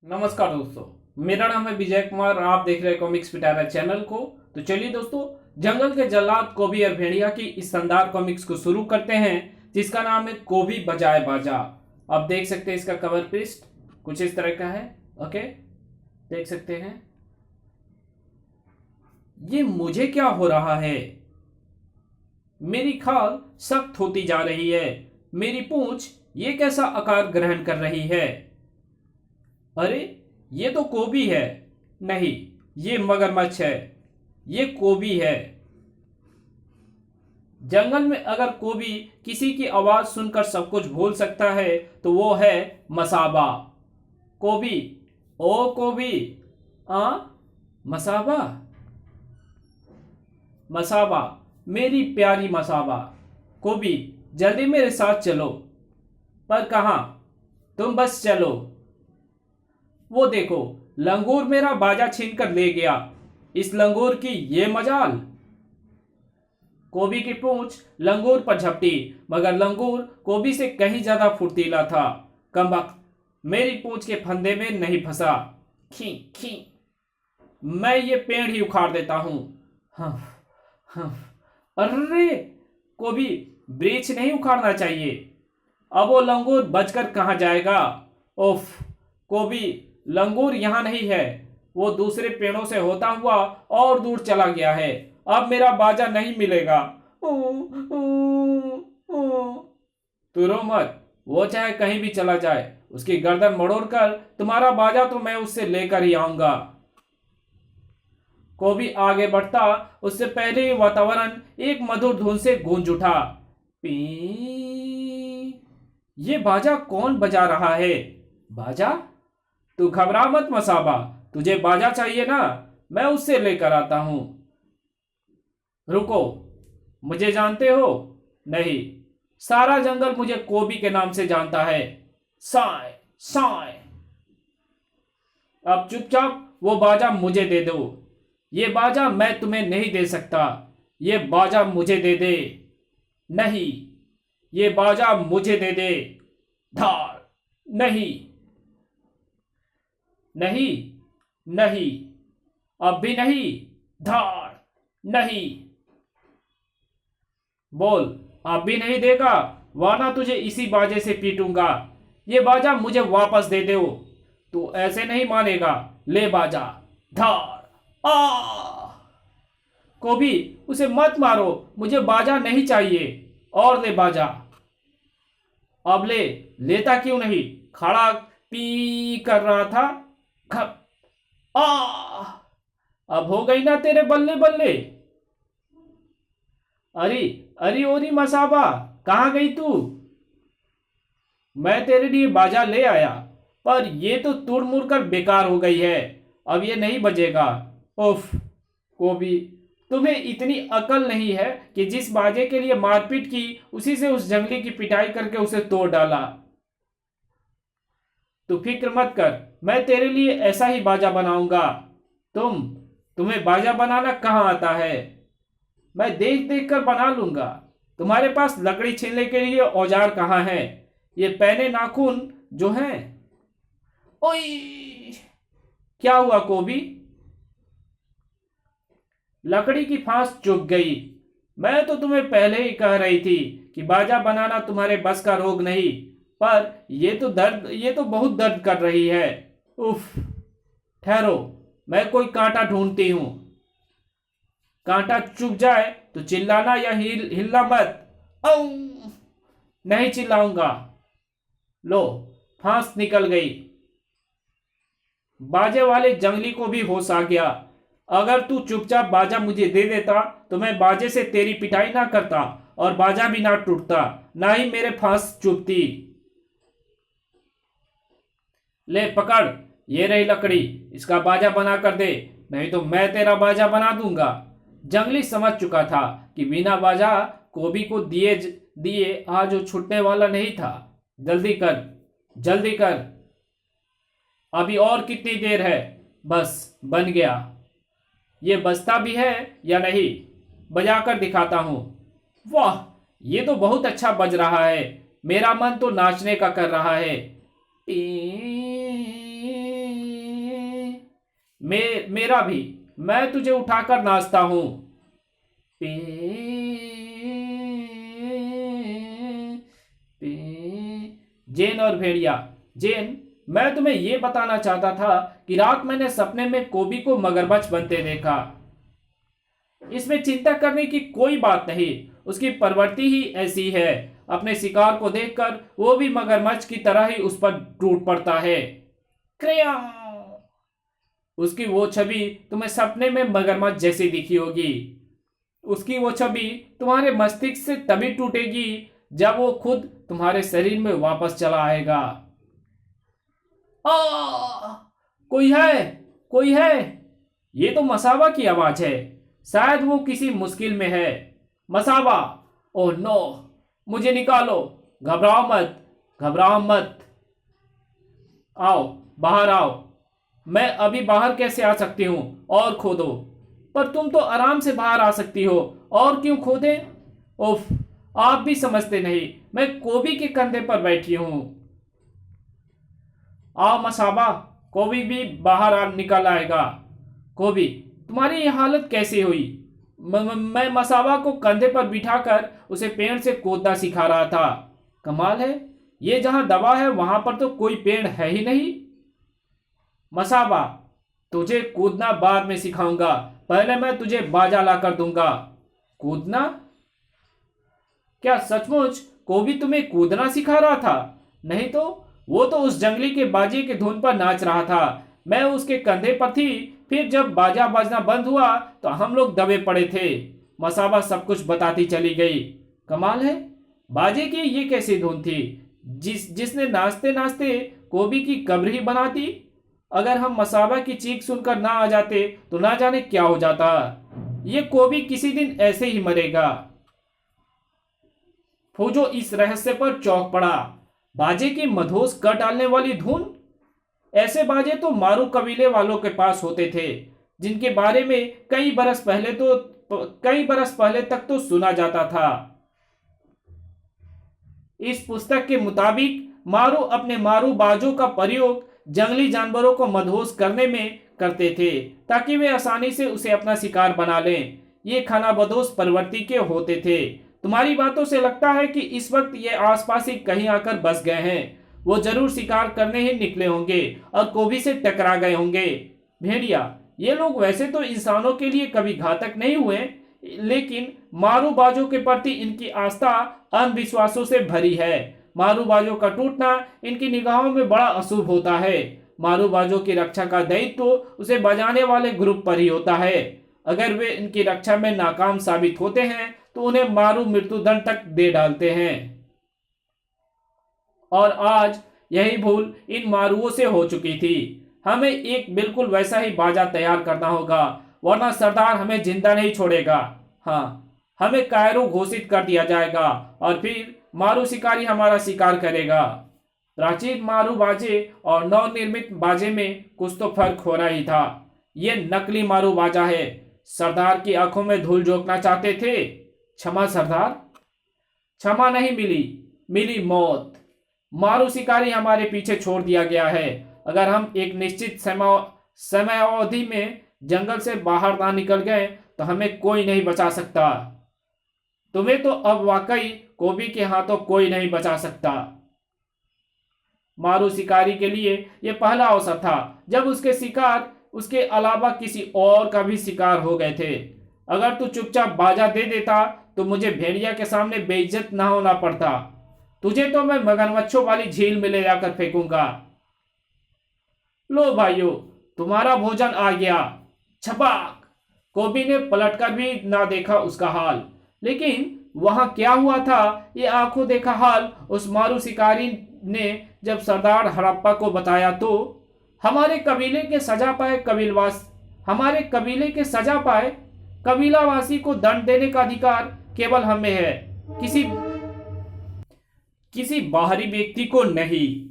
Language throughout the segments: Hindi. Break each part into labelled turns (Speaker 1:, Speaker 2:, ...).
Speaker 1: नमस्कार दोस्तों, मेरा नाम है विजय कुमार और आप देख रहे हैं कॉमिक्स पिटारा चैनल को। तो चलिए दोस्तों, जंगल के जल्लाद कोबी और भेड़िया की इस शानदार कॉमिक्स को शुरू करते हैं, जिसका नाम है कोबी बजाए बाजा। आप देख सकते हैं इसका कवर पृष्ठ कुछ इस तरह का है। ओके, देख सकते हैं। ये मुझे क्या हो रहा है? मेरी खाल सख्त होती जा रही है। मेरी पूंछ ये कैसा आकार ग्रहण कर रही है? अरे, ये तो कोबी है। नहीं, ये मगरमच्छ है। ये कोबी है। जंगल में अगर कोबी किसी की आवाज सुनकर सब कुछ भूल सकता है तो वो है मसाबा। कोबी, ओ कोबी, आ मसाबा। मसाबा, मेरी प्यारी मसाबा। कोबी, जल्दी मेरे साथ चलो। पर कहाँ? तुम बस चलो। वो देखो, लंगूर मेरा बाजा छीन कर ले गया। इस लंगूर की ये मजाल। कोबी की पूंछ लंगूर पर झपटी, मगर लंगूर कोबी से कहीं ज्यादा फुर्तीला था। कमबख्त, मेरी पूंछ के फंदे में नहीं फंसा। खी खी, मैं ये पेड़ ही उखाड़ देता हूं। हाँ, हाँ। अरे कोबी, वृक्ष नहीं उखाड़ना चाहिए। अब वो लंगूर बचकर कहाँ जाएगा? उफ कोबी, लंगूर यहाँ नहीं है। वो दूसरे पेड़ों से होता हुआ और दूर चला गया है। अब मेरा बाजा नहीं मिलेगा। तू रो मत, वो चाहे कहीं भी चला जाए, उसकी गर्दन मड़ोड़कर तुम्हारा बाजा तो मैं उससे लेकर ही आऊंगा। कोबी आगे बढ़ता, उससे पहले ही वातावरण एक मधुर धुन से गूंज उठा। पी, ये बाजा कौन बजा रहा है? बाजा? तू घबरा मत मसाबा, तुझे बाजा चाहिए ना, मैं उससे लेकर आता हूं। रुको, मुझे जानते हो? नहीं, सारा जंगल मुझे कोबी के नाम से जानता है। साय साय। अब चुपचाप वो बाजा मुझे दे दो। ये बाजा मैं तुम्हें नहीं दे सकता। ये बाजा मुझे दे दे। नहीं, ये बाजा मुझे दे दे। धार। नहीं, नहीं, नहीं, अब भी नहीं। धार। नहीं। बोल, अब भी नहीं देगा? वरना तुझे इसी बाजे से पीटूंगा। ये बाजा मुझे वापस दे दो। तू ऐसे नहीं मानेगा। ले बाजा। धार। आ कोबी, उसे मत मारो, मुझे बाजा नहीं चाहिए। और ले बाजा। अब ले। लेता क्यों नहीं? खड़ा पी कर रहा था। खप। आ अब हो गई ना तेरे बल्ले बल्ले। अरे, अरे ओरी मसाबा, कहाँ गई तू? मैं तेरे लिए बाजा ले आया, पर ये तो तुड़ मुड़ कर बेकार हो गई है। अब ये नहीं बजेगा। उफ कोबी, तुम्हें इतनी अकल नहीं है कि जिस बाजे के लिए मारपीट की, उसी से उस जंगली की पिटाई करके उसे तोड़ डाला। तू फिक्र मत कर, मैं तेरे लिए ऐसा ही बाजा बनाऊंगा। तुम्हें बाजा बनाना कहाँ आता है? मैं देख देख कर बना लूंगा। तुम्हारे पास लकड़ी छीलने के लिए औजार कहाँ है? ये पैने नाखून जो हैं। ओई, क्या हुआ कोबी? लकड़ी की फांस चुभ गई। मैं तो तुम्हें पहले ही कह रही थी कि बाजा बनाना तुम्हारे बस का रोग नहीं, पर ये तो बहुत दर्द कर रही है। उफ, ठहरो, मैं कोई कांटा ढूंढती हूं। कांटा चुभ जाए तो चिल्लाना या हिलना मत। औ! नहीं चिल्लाऊंगा। लो, फांस निकल गई। बाजे वाले जंगली को भी होश आ गया। अगर तू चुपचाप बाजा मुझे दे देता तो मैं बाजे से तेरी पिटाई ना करता और बाजा भी ना टूटता, ना ही मेरे फांस चुभती। ले पकड़, ये रही लकड़ी, इसका बाजा बना कर दे, नहीं तो मैं तेरा बाजा बना दूंगा। जंगली समझ चुका था कि बिना बाजा कोबी को दिए दिए आज वो छूटने वाला नहीं था। जल्दी कर, जल्दी कर। अभी और कितनी देर है? बस बन गया। ये बजता भी है या नहीं? बजाकर दिखाता हूं। वाह, ये तो बहुत अच्छा बज रहा है। मेरा मन तो नाचने का कर रहा है। मेरा भी। मैं तुझे उठाकर नाचता हूं। पे पे जेन और भेड़िया। जेन, मैं तुम्हें यह बताना चाहता था कि रात मैंने सपने में कोबी को मगरमच्छ बनते देखा। इसमें चिंता करने की कोई बात नहीं, उसकी प्रवृत्ति ही ऐसी है। अपने शिकार को देखकर वो भी मगरमच्छ की तरह ही उस पर टूट पड़ता है। क्रिया। उसकी वो छवि तुम्हें सपने में मगरमच्छ जैसी दिखी होगी। उसकी वो छवि तुम्हारे मस्तिष्क से तभी टूटेगी जब वो खुद तुम्हारे शरीर में वापस चला आएगा। आ! कोई है, कोई है। ये तो मसाबा की आवाज है। शायद वो किसी मुश्किल में है। मसाबा, ओह नो, मुझे निकालो। घबराओ मत, घबराओ मत। आओ, बाहर आओ। मैं अभी बाहर कैसे आ सकती हूं? और खोदो। पर तुम तो आराम से बाहर आ सकती हो, और क्यों खोदे? उफ, आप भी समझते नहीं। मैं कोबी के कंधे पर बैठी हूं। आओ मसाबा, कोबी भी बाहर निकल आएगा। कोबी, तुम्हारी ये हालत कैसे हुई? मैं मसाबा को कंधे पर बिठाकर उसे पेड़ से कूदना सिखा रहा था। कमाल है, ये जहां दबा है वहां पर तो कोई पेड़ है ही नहीं। मसाबा, तुझे कूदना बाद में सिखाऊंगा, पहले मैं तुझे बाजा ला कर दूंगा। कूदना? क्या सचमुच कोबी तुम्हें कूदना सिखा रहा था? नहीं तो वो तो उस जंगली के बाजे के धुन पर नाच रहा था। मैं उसके कंधे पर थी। फिर जब बाजा बजना बंद हुआ तो हम लोग दबे पड़े थे। मसाबा सब कुछ बताती चली गई। कमाल है, बाजे की ये कैसी धुन थी जिसने नाचते नाचते कोबी की कब्र ही बना दी। अगर हम मसाबा की चीख सुनकर ना आ जाते तो ना जाने क्या हो जाता। ये कोबी किसी दिन ऐसे ही मरेगा। फौजो इस रहस्य पर चौंक पड़ा। बाजे की मधोस कर डालने वाली धुन? ऐसे बाजे तो मारू कबीले वालों के पास होते थे, जिनके बारे में कई बरस पहले तक तो सुना जाता था। इस पुस्तक के मुताबिक मारू अपने मारू बाजों का प्रयोग जंगली जानवरों को मदहोश करने में करते थे, ताकि वे आसानी से उसे अपना शिकार बना लें। ये खानाबदोश प्रवृत्ति के होते थे। तुम्हारी बातों से लगता है कि इस वक्त ये आसपास ही कहीं आकर बस गए हैं। वो जरूर शिकार करने ही निकले होंगे और कोबी से टकरा गए होंगे। भेड़िया, ये लोग वैसे तो इंसानों के लिए कभी घातक नहीं हुए, लेकिन मारूबाजों के प्रति इनकी आस्था अंधविश्वासों से भरी है। मारूबाजों का टूटना इनकी निगाहों में बड़ा अशुभ होता है। मारूबाजों की रक्षा का दायित्व तो उसे बजाने वाले ग्रुप पर ही होता है। अगर वे इनकी रक्षा में नाकाम साबित होते हैं तो उन्हें मारू मृत्युदंड तक दे डालते हैं। और आज यही भूल इन मारुओं से हो चुकी थी। हमें एक बिल्कुल वैसा ही बाजा तैयार करना होगा, वरना सरदार हमें जिंदा नहीं छोड़ेगा। हाँ, हमें कायरो घोषित कर दिया जाएगा और फिर मारू शिकारी हमारा शिकार करेगा। प्राचीन मारू बाजे और नवनिर्मित बाजे में कुछ तो फर्क हो रहा ही था। ये नकली मारू बाजा है। सरदार की आंखों में धूल झोंकना चाहते थे। क्षमा सरदार। क्षमा नहीं मिली, मिली मौत। मारू शिकारी हमारे पीछे छोड़ दिया गया है। अगर हम एक निश्चित समय अवधि में जंगल से बाहर ना निकल गए तो हमें कोई नहीं बचा सकता। तुम्हें तो अब वाकई कोबी के हाथों कोई नहीं बचा सकता। मारू शिकारी के लिए यह पहला अवसर था जब उसके शिकार उसके अलावा किसी और का भी शिकार हो गए थे। अगर तू चुपचाप बाजा दे देता तो मुझे भेड़िया के सामने बेइज्जत ना होना पड़ता। तुझे तो मैं मगरमच्छों वाली झील में ले जाकर फेंकूंगा। लो भाइयों, तुम्हारा भोजन आ गया। छपाक। कोबी ने पलटकर भी ना देखा उसका हाल, लेकिन वहां क्या हुआ था ये आंखों देखा हाल उस मारू शिकारी ने जब सरदार हड़प्पा को बताया तो हमारे कबीले के सजा पाए कबीलावासी को दंड देने का अधिकार केवल हमें है, किसी बाहरी व्यक्ति को नहीं।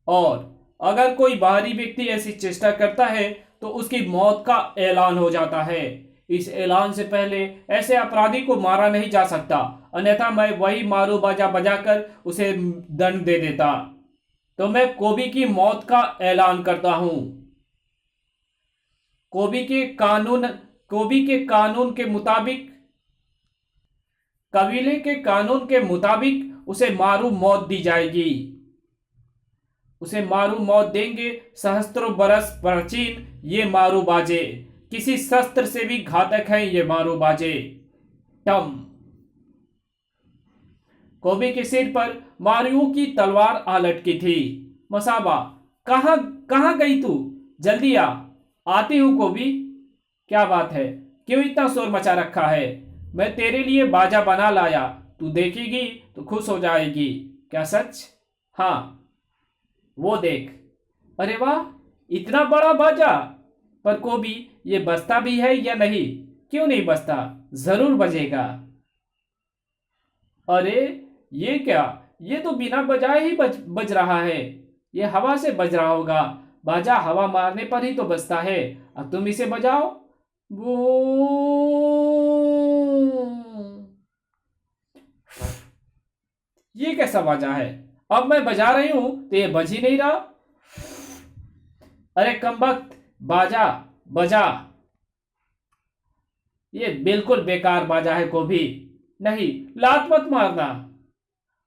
Speaker 1: और अगर कोई बाहरी व्यक्ति ऐसी चेष्टा करता है तो उसकी मौत का ऐलान हो जाता है। इस ऐलान से पहले ऐसे अपराधी को मारा नहीं जा सकता, अन्यथा मैं वही मारू बाजा बजाकर उसे दंड दे देता। तो मैं कोबी की मौत का ऐलान करता हूं। कोबी के कानून के मुताबिक कबीले के कानून के मुताबिक उसे मारू मौत दी जाएगी। उसे मारू मौत देंगे सहस्त्रों बरस प्राचीन ये मारू बाजे, किसी शस्त्र से भी घातक है ये मारू बाजे। टम। कोबी के सिर पर मारियो की तलवार आ लटकी थी। मसाबा, कहां कहां गई तू? जल्दी आ। आती हूं कोबी। क्या बात है, क्यों इतना शोर मचा रखा है? मैं तेरे लिए बाजा बना लाया, तू देखेगी तो खुश हो जाएगी। क्या सच? हाँ, वो देख। अरे वाह, इतना बड़ा बाजा! पर कोबी, ये बजता भी है या नहीं? क्यों नहीं बजता? जरूर बजेगा। अरे ये क्या, ये तो बिना बजाए ही बज रहा है। ये हवा से बज रहा होगा। बाजा हवा मारने पर ही तो बजता है। अब तुम इसे बजाओ। वो ये कैसा बाजा है? अब मैं बजा रही हूं तो ये बज ही नहीं रहा। अरे कमबख्त, बाजा बजा। ये बिल्कुल बेकार बाजा है कोबी। नहीं, लात मत मारना।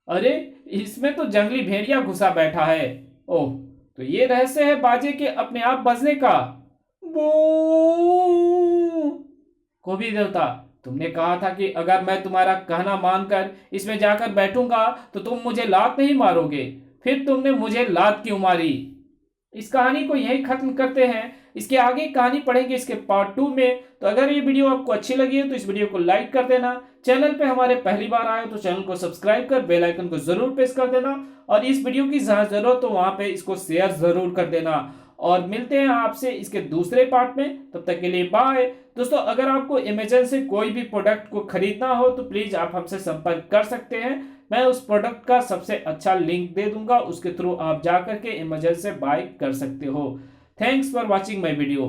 Speaker 1: अरे इसमें तो जंगली भेड़िया घुसा बैठा है। ओह, तो ये रहस्य है बाजे के अपने आप बजने का। बू। कोबी देवता, तुमने कहा था कि अगर मैं तुम्हारा कहना मानकर इसमें जाकर बैठूंगा तो तुम मुझे लात नहीं मारोगे। फिर तुमने मुझे लात क्यों मारी? इस कहानी को यहीं खत्म करते हैं। इसके आगे कहानी पढ़ेंगे इसके पार्ट 2 में। तो अगर ये वीडियो आपको अच्छी लगी है तो इस वीडियो को लाइक कर देना। चैनल पे हमारे पहली बार आए हो तो चैनल को सब्सक्राइब कर बेल आइकन को जरूर प्रेस कर देना। और इस वीडियो की जहां जरूरत हो वहां पे इसको शेयर जरूर कर देना। और मिलते हैं आपसे इसके दूसरे पार्ट में। तब तक के लिए बाय। दोस्तों, अगर आपको अमेज़न से कोई भी प्रोडक्ट को खरीदना हो तो प्लीज आप हमसे संपर्क कर सकते हैं। मैं उस प्रोडक्ट का सबसे अच्छा लिंक दे दूंगा, उसके थ्रू आप जाकर के अमेज़न से बाय कर सकते हो। Thanks for watching my video.